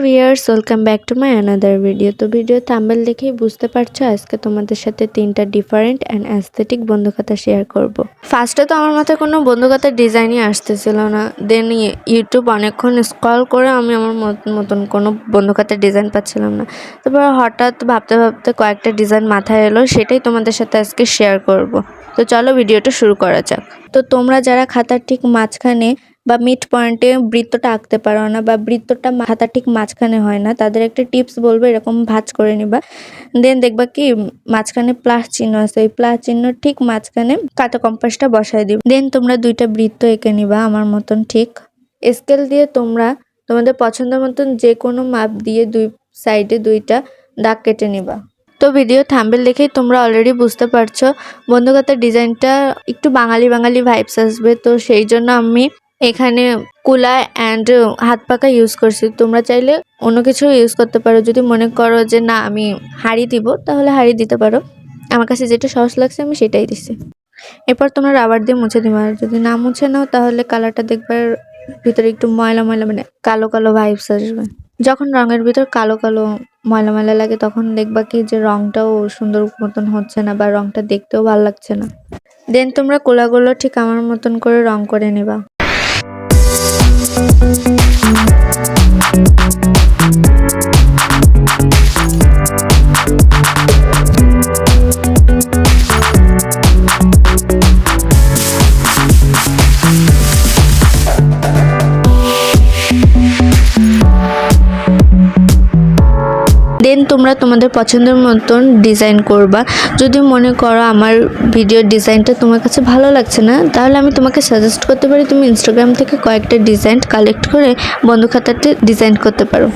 Viewers, welcome back to my another video. তো video thumbnail দেখেই বুঝতে পারছো আজকে তোমাদের সাথে তিনটা ডিফারেন্ট অ্যান্ড অ্যাস্থেটিক বন্ধুখাতা শেয়ার করব। ফার্স্টে তো আমার মাথায় কোনো বন্ধুখাতার ডিজাইনই আসতেছিল না, দেন ইউটিউব অনেকক্ষণ স্ক্রল করে আমি আমার মতন কোনো বন্ধুখাতার ডিজাইন পাচ্ছিলাম না। তারপর হঠাৎ ভাবতে ভাবতে কয়েকটা ডিজাইন মাথায় এলো, সেটাই তোমাদের সাথে আজকে শেয়ার করব। তো চলো ভিডিওটা শুরু করা যাক। তো তোমরা যারা খাতার ঠিক মাঝখানে বা মিড পয়েন্টে বৃত্তটা আঁকতে পারো না বা বৃত্তটা খাতার ঠিক মাঝখানে হয় না, তাদের একটা টিপস বলবো, এরকম ভাঁজ করে নিবা। দেন দেখবা কি মাঝখানে প্লাস চিহ্ন আছে, ওই প্লাস চিহ্ন ঠিক মাঝখানে কাঁটা কম্পাসটা বসায় দিবা। দেন তোমরা দুইটা বৃত্ত এঁকে নিবা আমার মতন ঠিক। স্কেল দিয়ে তোমরা তোমাদের পছন্দ মতন যে কোনো মাপ দিয়ে দুই সাইডে দুইটা দাগ কেটে নিবা। তো ভিডিও থাম্বনেল দেখেই তোমরা অলরেডি বুঝতে পারছো বন্ধুখাতার ডিজাইনটা একটু বাঙালি বাঙালি ভাইবস আসবে। তো সেই জন্য আমি এখানে কুলা অ্যান্ড হাত পাকা ইউজ করছি। তোমরা চাইলে অন্য কিছু ইউজ করতে পারো। যদি মনে করো যে না আমি হাঁড়ি দিব, তাহলে হাঁড়ি দিতে পারো। আমার কাছে যেটা সহজ লাগছে আমি সেটাই দিছি। এরপর তোমরা রাবার দিয়ে মুছে দিবা। আর যদি না মুছে নাও তাহলে কালারটা দেখবার ভিতরে একটু ময়লা ময়লা, মানে কালো কালো ভাইবস আসবে। যখন রঙের ভিতর কালো কালো ময়লা ময়লা লাগে তখন দেখবা কি যে রংটাও সুন্দর মতন হচ্ছে না বা রংটা দেখতেও ভালো লাগছে না। দেন তোমরা কোলাগুলো ঠিক আমার মতন করে রং করে নেবা। দেন তোমরা তোমাদের পছন্দের মতন ডিজাইন করবা। যদি মনে করো আমার ভিডিওর ডিজাইনটা তোমার কাছে ভালো লাগছে না, তাহলে আমি তোমাকে সাজেস্ট করতে পারি তুমি ইনস্টাগ্রাম থেকে কয়েকটা ডিজাইন কালেক্ট করে বন্ধুখাতাতে ডিজাইন করতে পারো।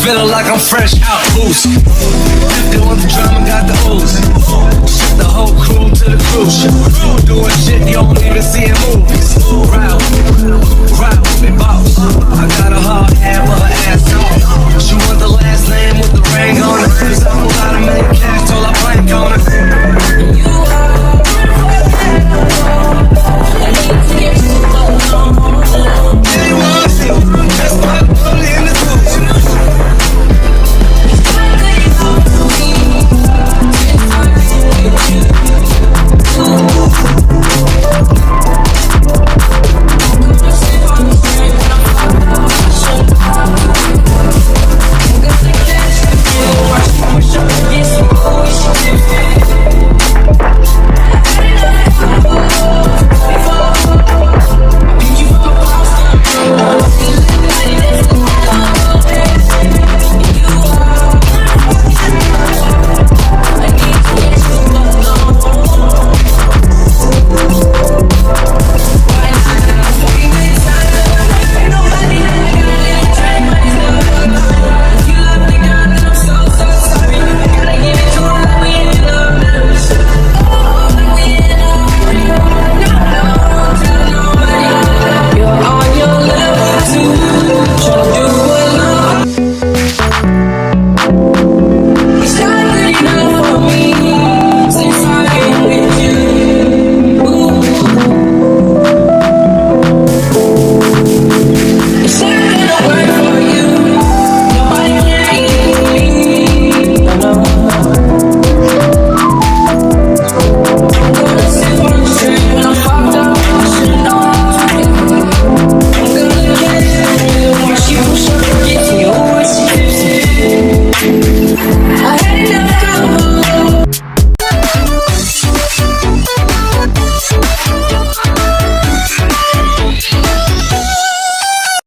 Feeling like I'm fresh out boost. They want the drama, got the ooze. Shit the whole crew to the cruise ship. Doing shit you don't even see him move.